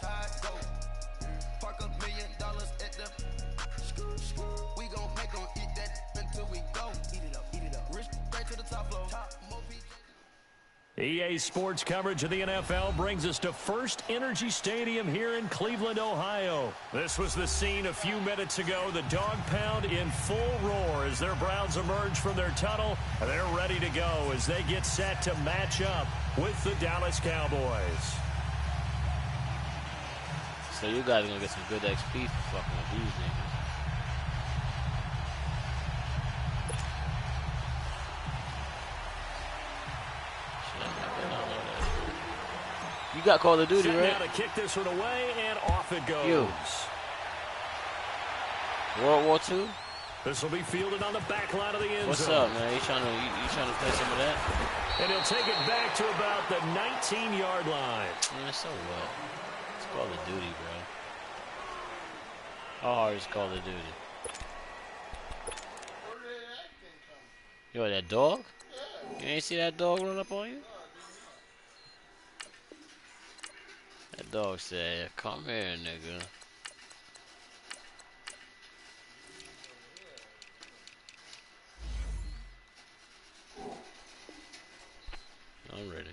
out. Park $1 million at the. We gon' make them eat that until we go. Eat it up, eat it up. Rich straight to the top floor. EA Sports coverage of the NFL brings us to First Energy Stadium here in Cleveland, Ohio. This was the scene a few minutes ago. The dog pound in full roar as their Browns emerge from their tunnel. They're ready to go as they get set to match up with the Dallas Cowboys. So you guys are going to get some good XP for fucking with these niggas. You got Call of Duty, right? Now to kick this one away, and off it goes. World War II? This will be fielded on the back line of the end What's zone. up, man? You trying to play some of that? And he'll take it back to about the 19-yard line. Man, so what? It's Call of Duty, bro. How hard is Call of Duty? Yo, that dog? You ain't see that dog run up on you? That dog said, come here, nigga. I'm ready.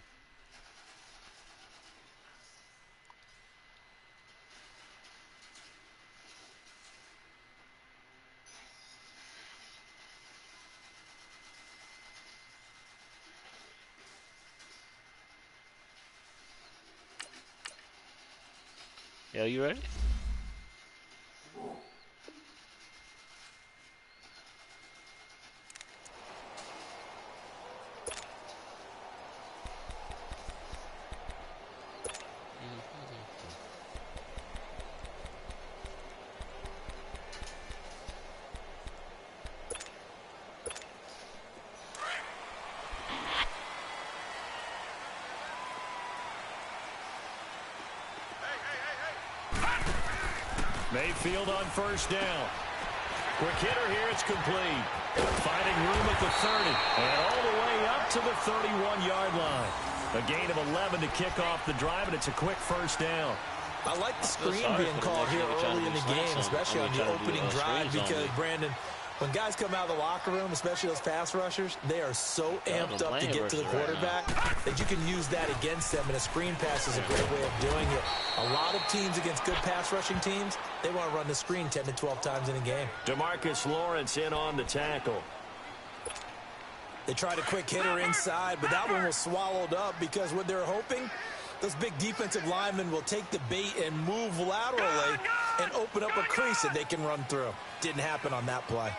Yo, you ready? Mayfield on first down. Quick hitter here, it's complete. Finding room at the 30 and all the way up to the 31-yard line. A gain of 11 to kick off the drive, and it's a quick first down. I like the screen being called here early in the game, especially on the opening drive, because, Brandon, when guys come out of the locker room, especially those pass rushers, they are so amped up to get to the quarterback that you can use that against them, and a screen pass is a great way of doing it. A lot of teams against good pass rushing teams, they want to run the screen 10 to 12 times in a game. DeMarcus Lawrence in on the tackle. They tried a quick hitter inside, but that one was swallowed up because what they're hoping, those big defensive linemen will take the bait and move laterally and open up a crease that they can run through. Didn't happen on that play.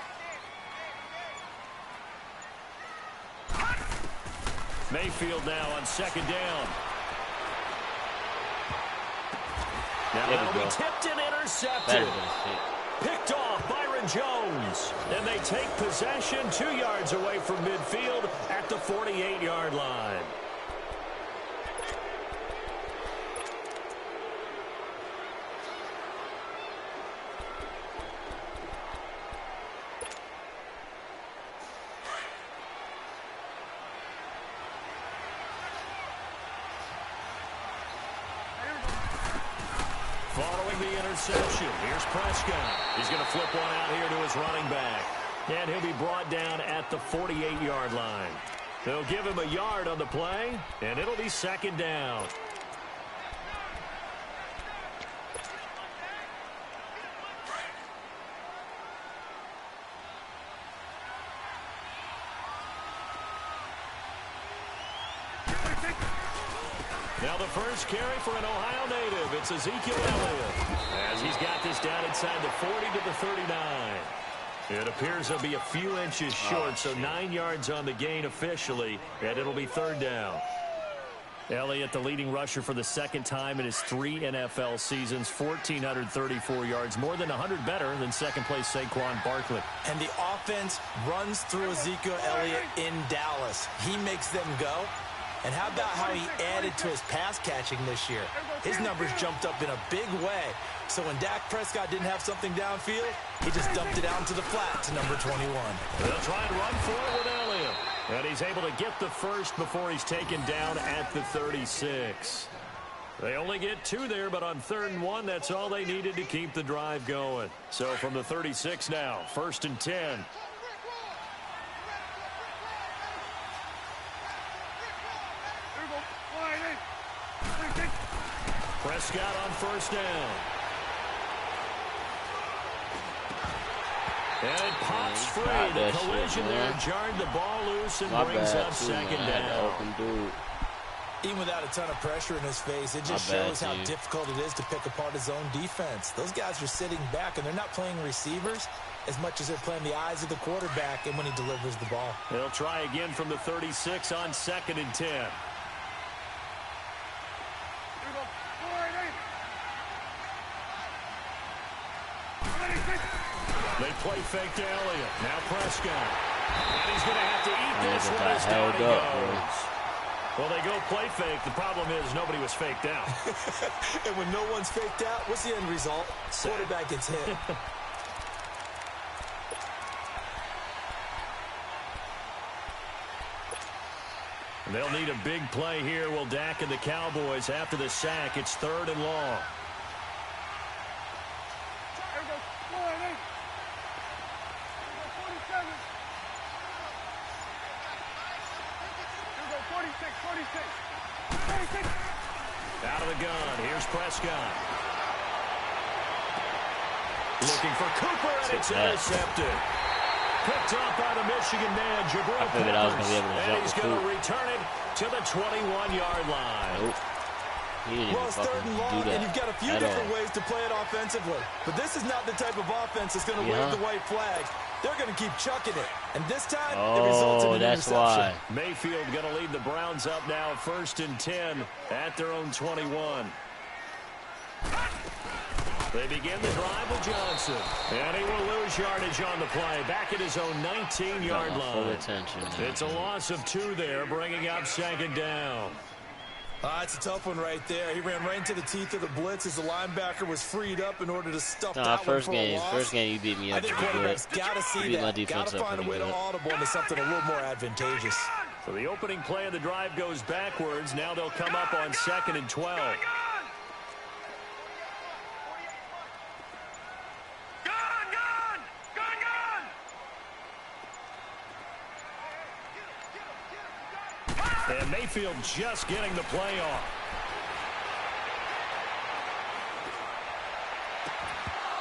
Mayfield now on second down. Now that'll be tipped and intercepted. Picked off Byron Jones. And they take possession 2 yards away from midfield at the 48-yard line. Following the interception, here's Prescott. He's going to flip one out here to his running back. And he'll be brought down at the 48-yard line. They'll give him a yard on the play, and it'll be second down. Now the first carry for an Ohio native. It's Ezekiel Elliott. As he's got this down inside the 40 to the 39. It appears he'll be a few inches short, so 9 yards on the gain officially, and it'll be third down. Elliott, the leading rusher for the second time in his 3 NFL seasons, 1,434 yards, more than 100 better than second-place Saquon Barkley. And the offense runs through Ezekiel Elliott in Dallas. He makes them go. And how about how he added to his pass catching this year? His numbers jumped up in a big way. So when Dak Prescott didn't have something downfield, he just dumped it out into the flat to number 21. They'll try and run for it with Elliott. And he's able to get the first before he's taken down at the 36. They only get 2 there, but on 3rd and 1, that's all they needed to keep the drive going. So from the 36 now, 1st and 10. Prescott on 1st down. And it pops free. The collision there jarred the ball loose and brings up 2nd down. Even without a ton of pressure in his face, it just shows how difficult it is to pick apart his own defense. Those guys are sitting back, and they're not playing receivers as much as they're playing the eyes of the quarterback and when he delivers the ball. They'll try again from the 36 on 2nd and 10. They play fake to Elliott. Now Prescott. And he's going to have to eat this one as down he goes. Well, they go play fake. The problem is nobody was faked out. And when no one's faked out, what's the end result? Quarterback gets hit. They'll need a big play here. Will Dak and the Cowboys after the sack. It's 3rd and long. Out of the gun. Here's Prescott. Looking for Cooper, and it's intercepted. Picked off by the Michigan man, Jabril Peppers. And he's going to return it to the 21-yard line. Nope. Well, it's 3rd and long, and you've got a few different ways to play it offensively. But this is not the type of offense that's going to wave the white flag. They're going to keep chucking it. And this time, it results in an interception. Why. Mayfield going to lead the Browns up now, 1st and 10 at their own 21. They begin the drive with Johnson. And he will lose yardage on the play. Back at his own 19-yard line. It's a loss of 2 there, bringing up 2nd down. It's a tough one right there. He ran right into the teeth of the blitz as the linebacker was freed up in order to stuff that one for a loss. First game, you beat me up. I think quarterbacks got to see that. Got to find a way to audible into something a little more advantageous. So the opening play of the drive goes backwards. Now they'll come up on 2nd and 12. And Mayfield just getting the play off.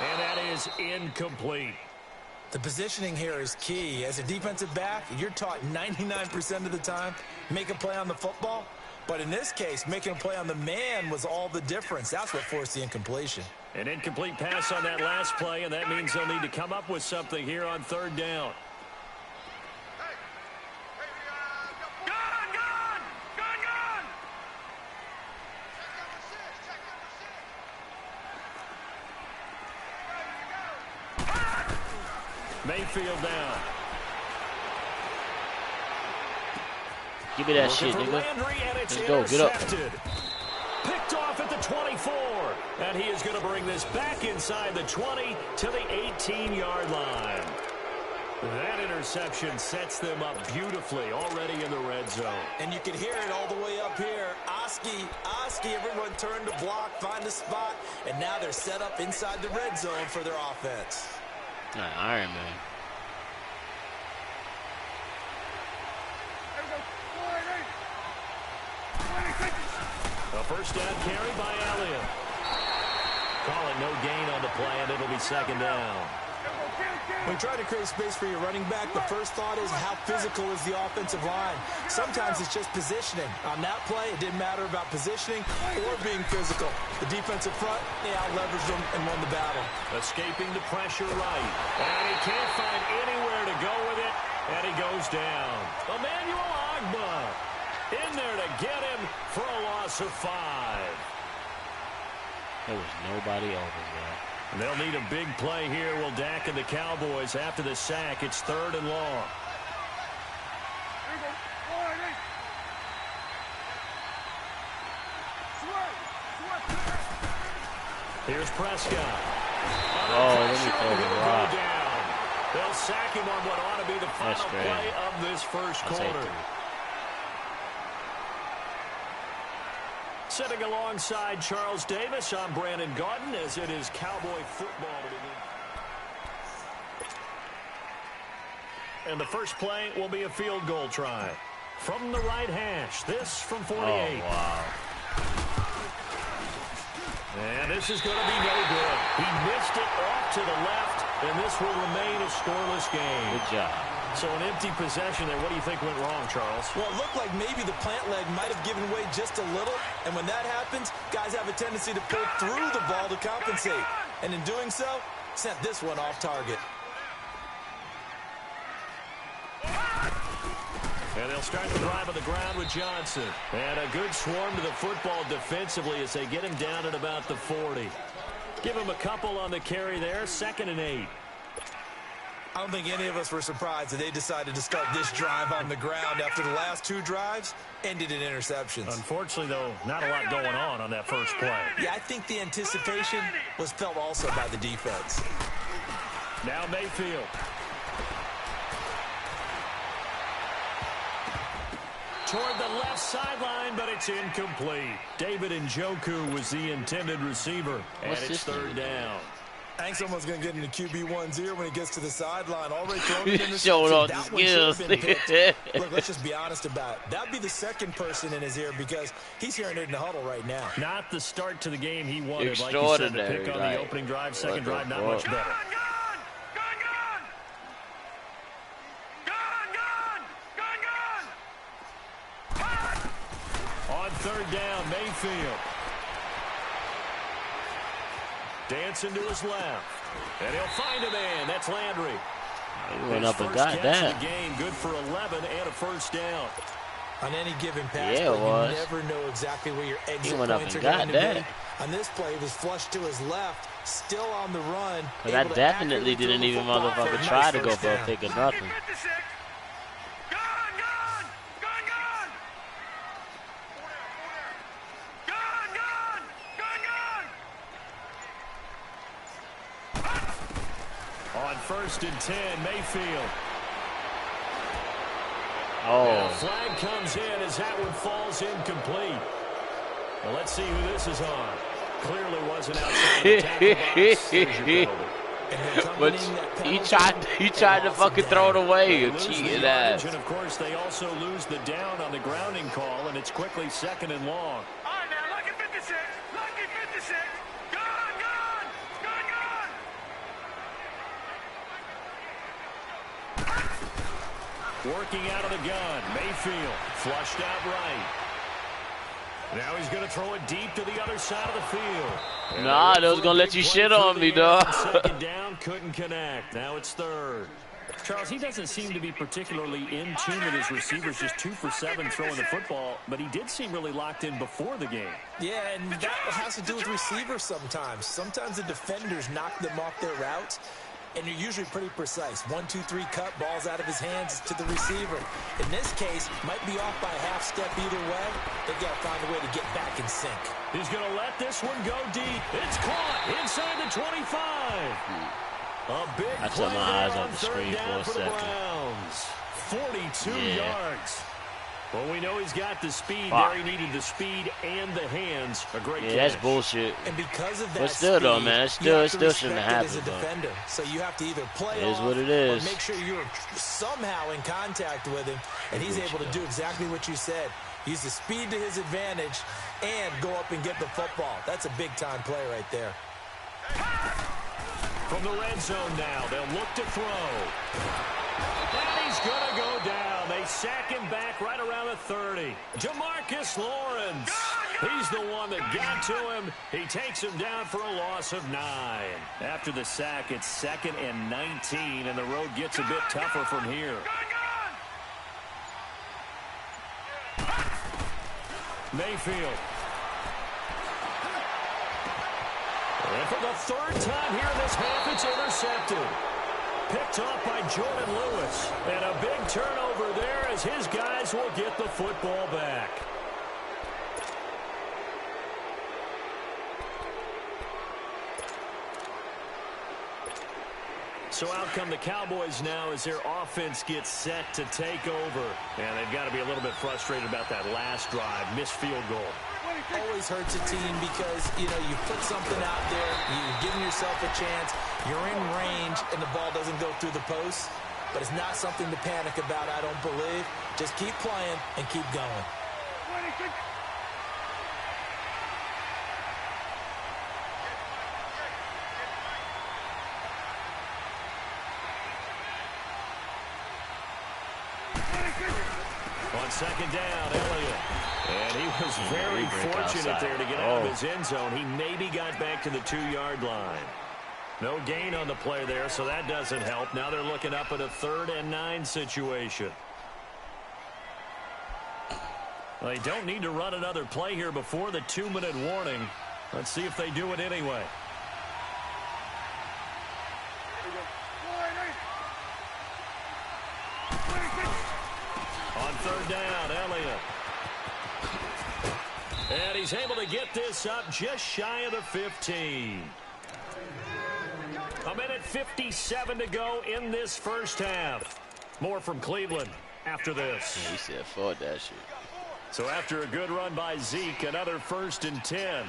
And that is incomplete. The positioning here is key. As a defensive back, you're taught 99% of the time, make a play on the football. But in this case, making a play on the man was all the difference. That's what forced the incompletion. An incomplete pass on that last play, and that means they'll need to come up with something here on 3rd down. Mayfield down. Give me that shit, nigga. Let's go. Get up. Picked off at the 24. And he is going to bring this back inside the 20 to the 18-yard line. That interception sets them up beautifully already in the red zone. And you can hear it all the way up here. Oski, everyone turned to block, find a spot, and now they're set up inside the red zone for their offense. Iron Man. A 1st down carry by Elliott. Call it no gain on the play, and it'll be 2nd down. When you try to create space for your running back, the first thought is how physical is the offensive line. Sometimes it's just positioning. On that play, it didn't matter about positioning or being physical. The defensive front, they out-leveraged them and won the battle. Escaping the pressure right. And he can't find anywhere to go with it, and he goes down. Emmanuel Agba in there to get him for a loss of 5. There was nobody over there. And they'll need a big play here. Will Dak and the Cowboys after the sack. It's 3rd and long. Here's Prescott. Let me throw the rock. They'll sack him on what ought to be the final play of this first quarter. sitting alongside Charles Davis, I'm Brandon Gaudin, as it is Cowboy football to begin. And the first play will be a field goal try. From the right hash, this from 48. Oh, wow. And this is going to be no good. He missed it off to the left, and this will remain a scoreless game. Good job. So an empty possession there. What do you think went wrong, Charles? Well, it looked like maybe the plant leg might have given way just a little, and when that happens, guys have a tendency to pull through the ball to compensate. And in doing so, sent this one off target. And they'll start the drive on the ground with Johnson. And a good swarm to the football defensively as they get him down at about the 40. Give him a couple on the carry there, 2nd and 8. I don't think any of us were surprised that they decided to start this drive on the ground after the last 2 drives ended in interceptions. Unfortunately, though, not a lot going on that first play. Yeah, I think the anticipation was felt also by the defense. Now Mayfield. Toward the left sideline, but it's incomplete. David Njoku was the intended receiver, and it's 3rd down. Hank's almost going to get into QB1-0 when he gets to the sideline. Already thrown it in the showing off the skills. Look, let's just be honest about it. That would be the second person in his ear because he's hearing it in the huddle right now. Not the start to the game he wanted, like you said, to pick on the opening drive. Second drive, not much better. On 3rd down, Mayfield. Dancing to his left. And he'll find a man. That's Landry. He went up and got that. The game, good for 11 and a 1st down. On any given pass, yeah, you never know exactly where your exit points are going to be. On this play, it was flushed to his left, still on the run. But I definitely didn't even motherfucker try to go for a pick or nothing. On 1st and 10, Mayfield. Oh. And a flag comes in as that one falls incomplete. Well, let's see who this is on. Clearly wasn't outside the tackle box. But he tried to fucking throw it away. You cheated ass. And of course, they also lose the down on the grounding call, and it's quickly 2nd and long. All right, now, lucky 56. Lucky 56. Gone. Working out of the gun. Mayfield flushed out right. Now he's going to throw it deep to the other side of the field. Nah, they was going to let you shit on me, dog. 2nd down, couldn't connect. Now it's 3rd. Charles, he doesn't seem to be particularly in tune with his receivers, just 2 for 7 throwing the football, but he did seem really locked in before the game. Yeah, and that has to do with receivers sometimes. Sometimes the defenders knock them off their routes, and you're usually pretty precise. 1, 2, 3 cut, balls out of his hands to the receiver. In this case, might be off by a half step either way. They've got to find a way to get back in sync. He's going to let this one go deep. It's caught inside the 25. A big I took my eyes off the screen for a second. Browns. 42 yards. Well, we know he's got the speed there. He needed the speed and the hands. A great catch. That's bullshit. And because of that but still, speed, though, man, it still shouldn't have happened. As a defender, so you have to either play off what it is. or make sure you're somehow in contact with him, and he's able to do exactly what you said. Use the speed to his advantage and go up and get the football. That's a big-time play right there. From the red zone now, they'll look to throw. And he's going to go down. They sack him back right around the 30. Jamarcus Lawrence. He's the one that got to him. He takes him down for a loss of 9. After the sack, it's 2nd and 19, and the road gets a bit tougher from here. Mayfield. And for the 3rd time here in this half, it's intercepted. Picked off by Jordan Lewis. And a big turnover there as his guys will get the football back. So out come the Cowboys now as their offense gets set to take over. And they've got to be a little bit frustrated about that last drive. Missed field goal. always hurts a team because, you know, you put something out there, you're giving yourself a chance, you're in range, and the ball doesn't go through the post. But it's not something to panic about, I don't believe. Just keep playing and keep going. On second down, Elliott. And he was very fortunate there to get out of his end zone. He maybe got back to the 2-yard line. No gain on the play there, so that doesn't help. Now they're looking up at a 3rd and 9 situation. Well, they don't need to run another play here before the 2-minute warning. Let's see if they do it anyway. On 3rd down, Elliott. And he's able to get this up just shy of the 15. A minute 57 to go in this first half. More from Cleveland after this. He said, "Fuck that shit." So after a good run by Zeke, another 1st and 10.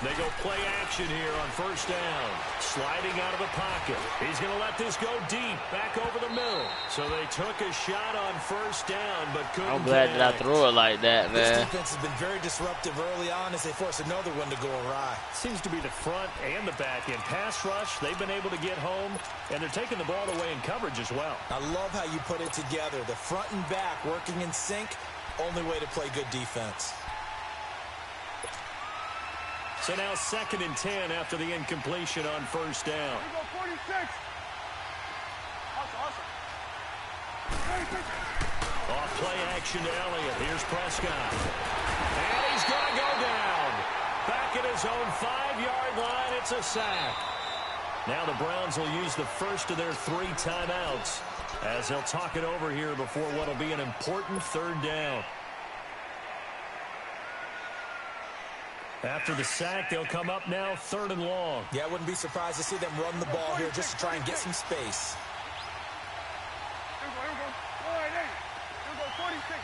They go play action here on 1st down. Sliding out of the pocket. He's going to let this go deep, back over the middle. So they took a shot on 1st down, but couldn't I'm glad that I threw it like that, man. This defense has been very disruptive early on as they force another one to go awry. Seems to be the front and the back end. Pass rush, they've been able to get home, and they're taking the ball away in coverage as well. I love how you put it together. The front and back working in sync, only way to play good defense. So now 2nd and 10 after the incompletion on 1st down. Here we go, 46. Off play action to Elliott. Here's Prescott. And he's going to go down. Back at his own 5-yard line. It's a sack. Now the Browns will use the first of their 3 timeouts as they'll talk it over here before what will be an important 3rd down. After the sack, they'll come up now 3rd and long. Yeah, I wouldn't be surprised to see them run the ball here just to try and get some space. Here we go. All right, hey. Here we go, 46.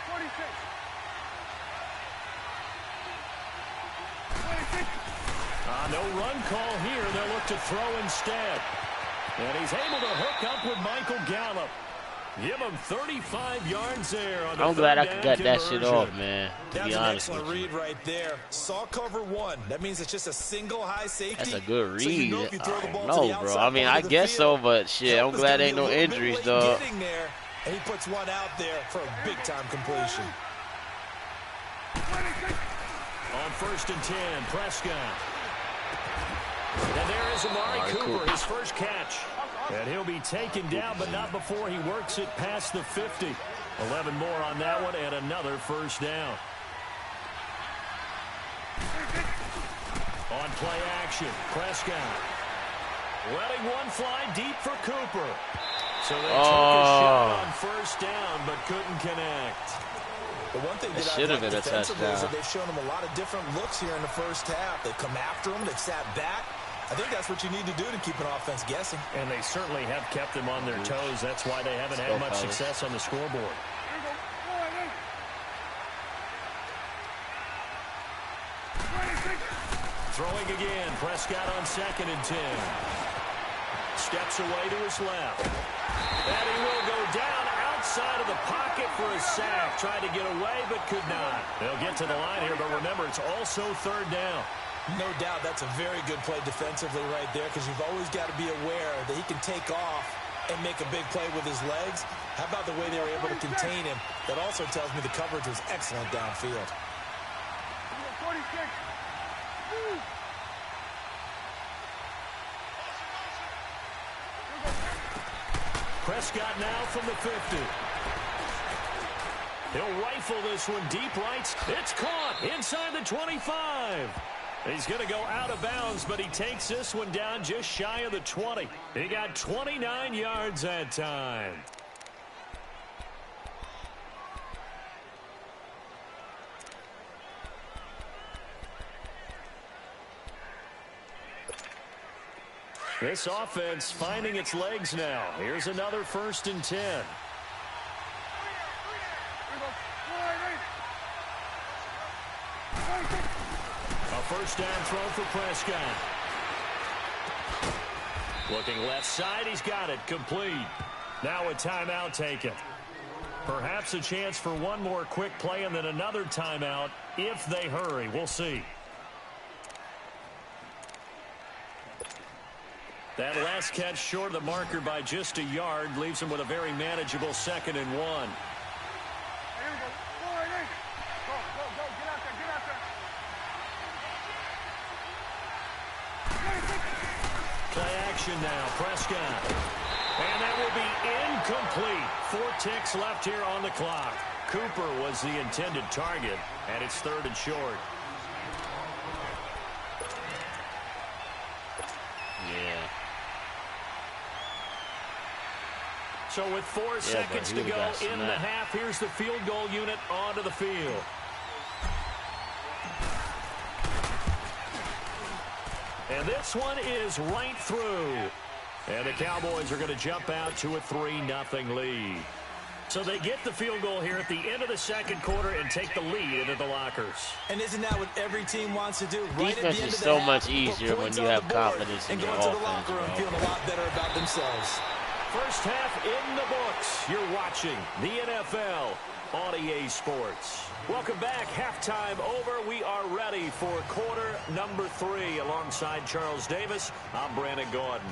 No run call here. They'll look to throw instead. And he's able to hook up with Michael Gallup. Give him 35 yards there on the I'm glad I could got that conversion. shit off, man. To That's be an honest excellent with you. read right there. Saw cover 1. That means it's just a single high safety. That's a good read. So you know if you throw the ball to the No, bro. outside I mean, part I of the guess so, field, but shit, I'm Kelvin's glad gonna ain't be a no little bit injuries, late dog. getting there, and he puts one out there for a big-time completion. On 1st and 10, Prescott. And there is Amari Cooper, his first catch. And he'll be taken down, but not before he works it past the 50. 11 more on that one, and another 1st down. On play action, Prescott. Letting one fly deep for Cooper. So they took a shot on 1st down, but couldn't connect. The one thing That that should I have like been a defensively is touchdown. that they've shown them a lot of different looks here in the first half. They've come after them. They've sat back. I think that's what you need to do to keep an offense guessing. And they certainly have kept them on their toes. That's why they haven't had much success on the scoreboard. Throwing again. Prescott on 2nd and 10. Steps away to his left. And he will go down outside of the pocket for a sack. Tried to get away, but could not. They'll get to the line here, but remember, it's also 3rd down. No doubt that's a very good play defensively right there because you've always got to be aware that he can take off and make a big play with his legs. How about the way they were able to contain him? That also tells me the coverage was excellent downfield. 46. Prescott now from the 50. He'll rifle this one deep right. It's caught inside the 25. He's going to go out of bounds, but he takes this one down just shy of the 20. He got 29 yards that time. This offense finding its legs now. Here's another 1st and 10. A first down throw for Prescott. Looking left side, he's got it. Complete. Now a timeout taken. Perhaps a chance for one more quick play and then another timeout if they hurry. We'll see. That last catch short of the marker by just a yard leaves him with a very manageable 2nd and 1. Play action now, Prescott. And that will be incomplete. 4 ticks left here on the clock. Cooper was the intended target, and it's 3rd and short. Yeah. So with 4 seconds to go in the half, here's the field goal unit onto the field. And this one is right through. And the Cowboys are going to jump out to a 3-0 lead. So they get the field goal here at the end of the 2nd quarter and take the lead into the lockers. And isn't that what every team wants to do? Right Defense at the end is of the so half, much easier when you have confidence in your offense. And go into the locker room feeling a lot better about themselves. First half in the books. You're watching the NFL on EA Sports. Welcome back. Halftime over. We are ready for quarter number 3. Alongside Charles Davis, I'm Brandon Gordon.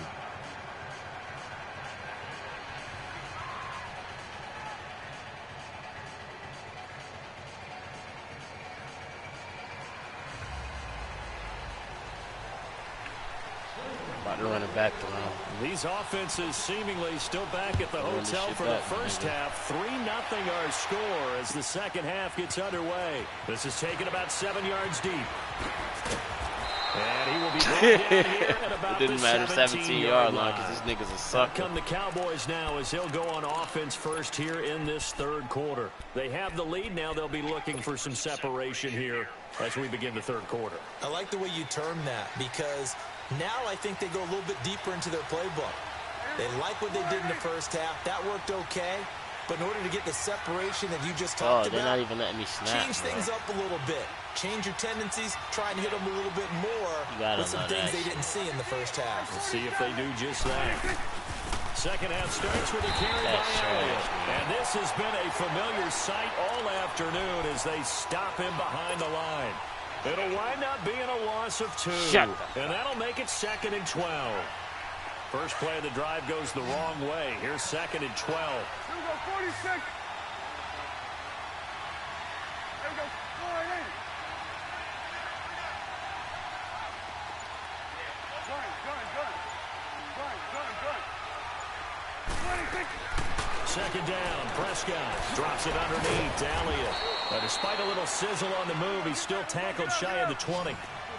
Running back around. These offenses seemingly still back at the hotel for the first half. 3-0 our score as the 2nd half gets underway. This is taken about 7 yards deep. And he will be brought down here at about it didn't matter 17-yard line because these niggas are sucking. Come the Cowboys now as they'll go on offense first here in this 3rd quarter. They have the lead now. They'll be looking for some separation here as we begin the 3rd quarter. I like the way you term that because now I think they go a little bit deeper into their playbook. They like what they did in the first half. That worked okay. But in order to get the separation that you just talked they're about, not even letting me snap, change things up a little bit. Change your tendencies. Try and hit them a little bit more with some things they didn't see in the first half. We'll see if they do just that. 2nd half starts with a carry by Elliott. And this has been a familiar sight all afternoon as they stop him behind the line. It'll wind up being a loss of 2. And that'll make it 2nd and 12. First play of the drive goes the wrong way. Here's 2nd and 12. Here we go, 46. There we go, 48. Second down, Prescott drops it underneath to Elliott. Despite a little sizzle on the move, he's still tackled shy of the 20.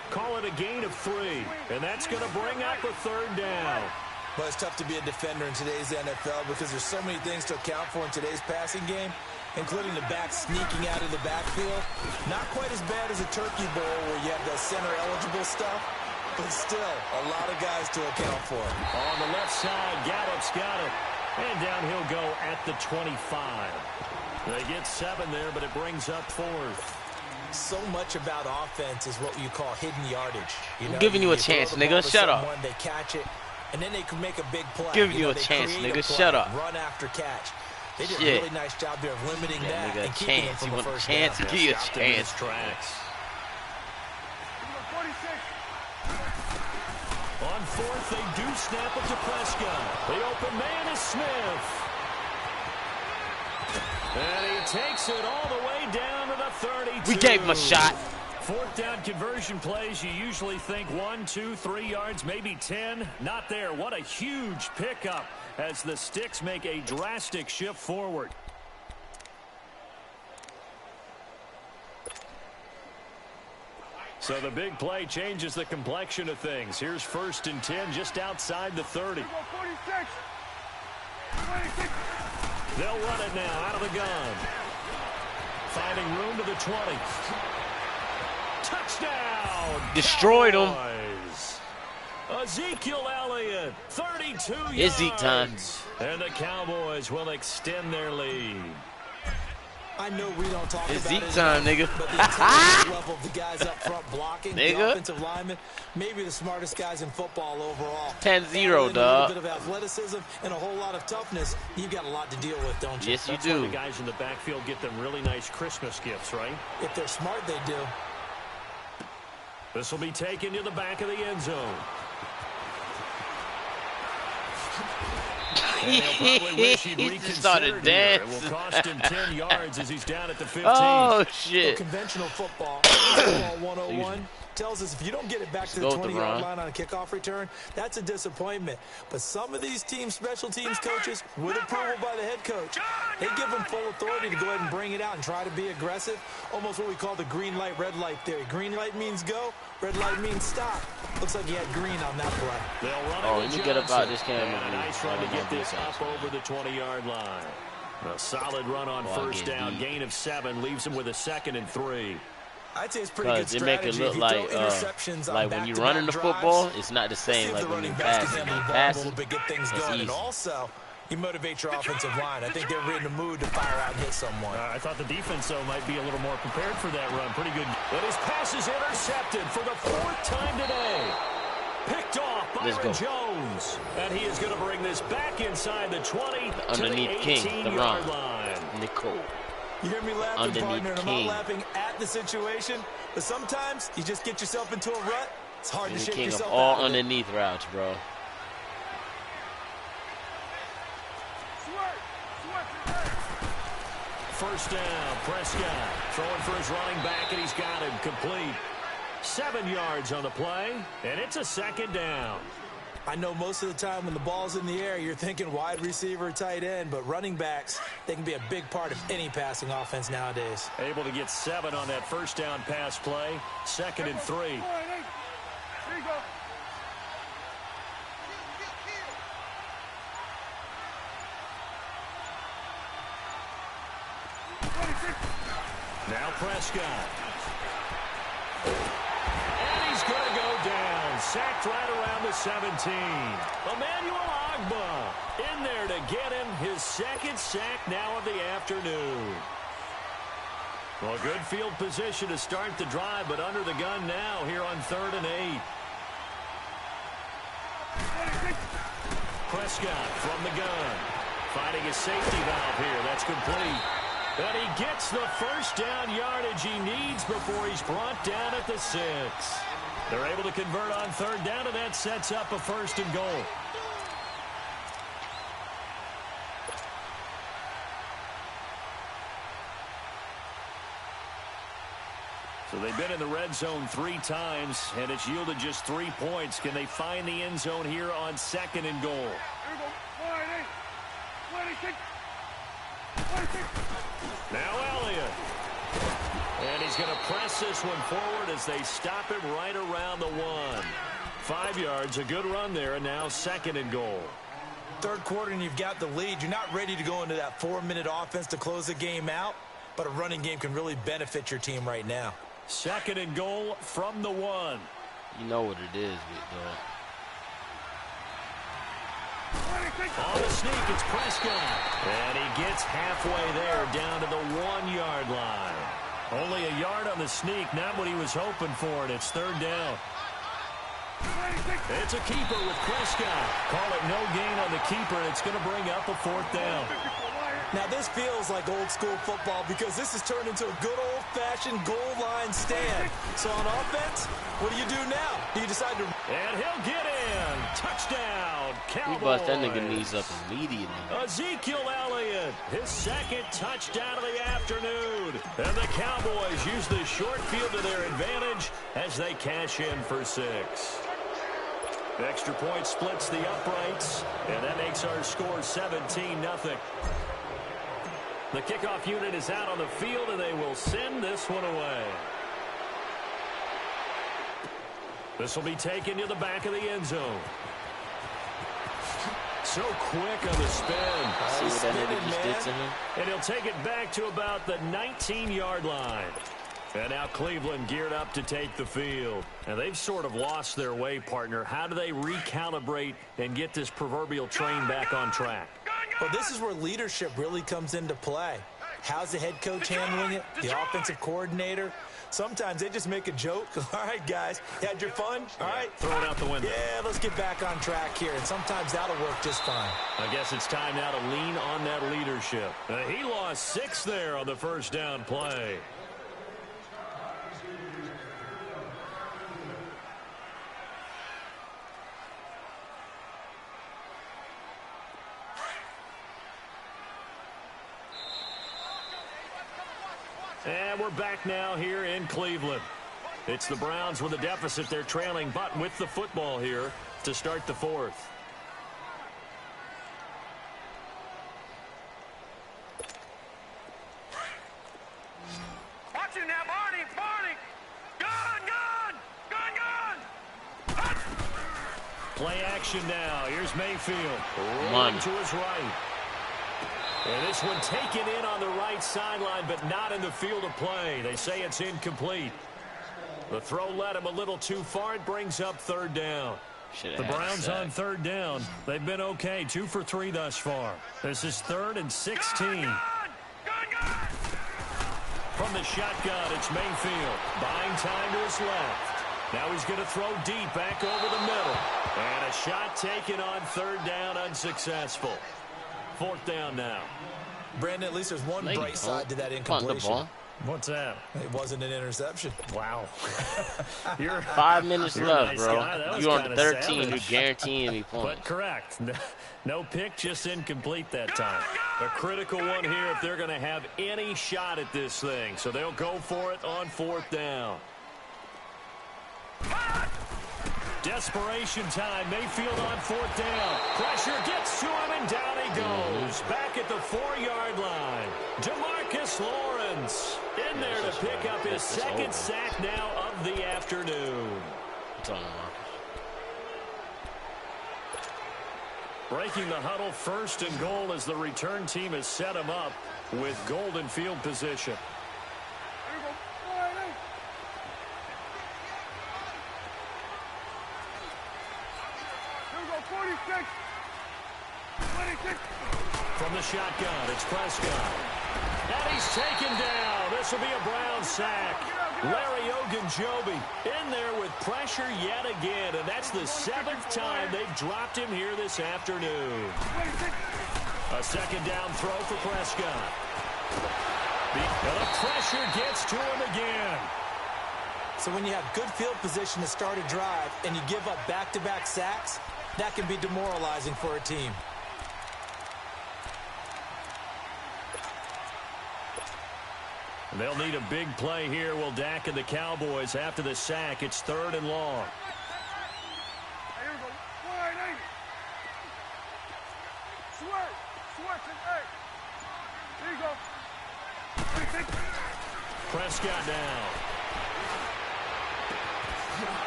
Call it a gain of 3, and that's going to bring up a 3rd down. Well, it's tough to be a defender in today's NFL because there's so many things to account for in today's passing game, including the back sneaking out of the backfield. Not quite as bad as a turkey bowl where you have the center-eligible stuff, but still a lot of guys to account for. On the left side, Gallup's got it. And down he'll go at the 25. They get 7 there, but it brings up 4th. So much about offense is what you call hidden yardage. You know, I'm giving you a chance, nigga. Shut up. They catch it, and then they can make a big play. Giving you a chance, nigga. Shut up. Run after catch. They did a really nice job there of limiting that and keeping them from the first down. You want a chance? Give you a chance. On 4th, they do snap it to Prescott. The open man is Smith. And he takes it all the way down to the 32. We gave him a shot. 4th down conversion plays, you usually think 1, 2, 3 yards, maybe 10. Not there. What a huge pickup as the Sticks make a drastic shift forward. So the big play changes the complexion of things. Here's 1st and 10 just outside the 30. They'll run it now out of the gun. Finding room to the 20. Touchdown! Destroyed them. Ezekiel Elliott, 32 It's Zeke time. yards. And the Cowboys will extend their lead. I know we don't talk It's about Zeke it time, nigga. but the intelligence level of the guys up front blocking, the Nigga. offensive linemen, maybe the smartest guys in football overall. 10-0, A little dog. bit of athleticism and a whole lot of toughness. You've got a lot to deal with, don't you? Yes, you That's why do. the guys in the backfield get them really nice Christmas gifts, right? If they're smart, they do. This will be taken to the back of the end zone. And he'll probably wish he'd He just reconsidered started here. It dancing. will cost him 10 yards as he's down at the 15. Oh, So shit. conventional football 101 tells us if you don't get it back to the Go with the 20-yard run. line on a kickoff return, that's a disappointment. But some of these team special teams coaches, with approval by the head coach, they give them full authority to go ahead and bring it out and try to be aggressive. Almost what we call the green light, red light theory. Green light means go, red light means stop. Looks like he had green on that play. They'll run Oh, it let with me get up out Johnson. this camera. And a nice run to get this up over the 20-yard line. A solid run on first down. Gain of 7 leaves him with a 2nd and 3. I'd say it's pretty good Because it strategy. make it look If you like, throw interceptions on when you're back-to-back running the drives, football, it's not the let's same see if like the when you running backs pass can it. get You involved pass a little it, bit, get things it's going. easy. And also, you motivate your offensive line. I think they're in the mood to fire out and hit someone. I thought the defense, though, might be a little more prepared for that run. Pretty good. But his pass is intercepted for the 4th time today. Picked off Let's Byron go. Jones. And he is going to bring this back inside the 20 Underneath to the King, the 18-yard run. line. Nicole. You hear me laughing, Underneath partner, and I'm not King. laughing at the situation, but sometimes you just get yourself into a rut. It's hard to The shake king of yourself all out of it. underneath routes, bro. First down, Prescott throwing for his running back, and he's got him complete. 7 yards on the play, and it's a 2nd down. I know most of the time when the ball's in the air, you're thinking wide receiver, tight end, but running backs, they can be a big part of any passing offense nowadays. Able to get 7 on that first down pass play. 2nd and 3. Now Prescott. And he's going to go down. Sacked right around the 17. Emmanuel Ogbah in there to get him his 2nd sack now of the afternoon. Well, good field position to start the drive, but under the gun now here on 3rd and 8. Prescott from the gun. Finding a safety valve here. That's complete. And he gets the first down yardage he needs before he's brought down at the 6. They're able to convert on 3rd down, and that sets up a 1st and goal. So they've been in the red zone 3 times, and it's yielded just 3 points. Can they find the end zone here on 2nd and goal? Now Elliott. And he's going to press this one forward as they stop him right around the 1. 5 yards, a good run there, and now 2nd and goal. 3rd quarter and you've got the lead. You're not ready to go into that 4-minute offense to close the game out, but a running game can really benefit your team right now. 2nd and goal from the 1. You know what it is, big dog. On the sneak, it's Prescott. And he gets halfway there down to the 1-yard line. Only a yard on the sneak, not what he was hoping for, and it's 3rd down. It's a keeper with Prescott. Call it no gain on the keeper, and it's going to bring up a 4th down. Now, this feels like old school football because this has turned into a good old-fashioned goal line stand. So on offense, what do you do now? Do you decide to... And he'll get in. Touchdown, Cowboys. We bust that nigga knees up immediately. Ezekiel Elliott, his 2nd touchdown of the afternoon. And the Cowboys use the short field to their advantage as they cash in for 6. Extra point splits the uprights, and that makes our score 17-0. The kickoff unit is out on the field, and they will send this one away. This will be taken to the back of the end zone. So quick on the spin. See what that nigga just did to him? And he'll take it back to about the 19-yard line. And now Cleveland geared up to take the field. And they've sort of lost their way, partner. How do they recalibrate and get this proverbial train back on track? Well, this is where leadership really comes into play. How's the head coach handling it? The offensive coordinator? Sometimes they just make a joke. All right, guys, you had your fun? All right. Throw it out the window. Yeah, let's get back on track here. And sometimes that'll work just fine. I guess it's time now to lean on that leadership. He lost 6 there on the first down play. And we're back now here in Cleveland. It's the Browns with a deficit. They're trailing, but with the football here to start the fourth. Watch it now, Barney, Barney. Gun. Play action now. Here's Mayfield. Money. Rolling to his right. And this one taken in on the right sideline, but not in the field of play. They say it's incomplete. The throw led him a little too far. It brings up third down. The Browns on third down. They've been okay. 2 for 3 thus far. This is 3rd and 16. From the shotgun, it's Mayfield. Buying time to his left. Now he's going to throw deep back over the middle. And a shot taken on third down, unsuccessful. 4th down now. Brandon, at least there's one bright side to that incompletion. What's that? It wasn't an interception. Wow. 5 minutes left, nice bro. guy. You on the 13, savage. you're guaranteeing me points. But correct. No pick, just incomplete that time. A critical one here if they're going to have any shot at this thing. So they'll go for it on 4th down. Desperation time. Mayfield on 4th down. Pressure gets to him, and down he goes. Back at the 4-yard line. DeMarcus Lawrence in there to pick up his 2nd sack now of the afternoon. Breaking the huddle, 1st and goal as the return team has set him up with golden field position. From the shotgun, it's Prescott. And he's taken down. This will be a Brown sack. Larry Ogunjobi in there with pressure yet again, and that's the 7th time they've dropped him here this afternoon. A 2nd down throw for Prescott. And the pressure gets to him again. So when you have good field position to start a drive and you give up back-to-back sacks, that can be demoralizing for a team. They'll need a big play here. Will Dak and the Cowboys after the sack. It's 3rd and long. Prescott now.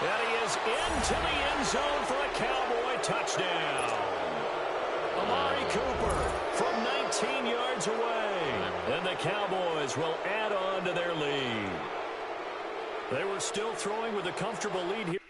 And he is into the end zone for a Cowboy touchdown. Amari Cooper from 19 yards away. And the Cowboys will add on to their lead. They were still throwing with a comfortable lead here.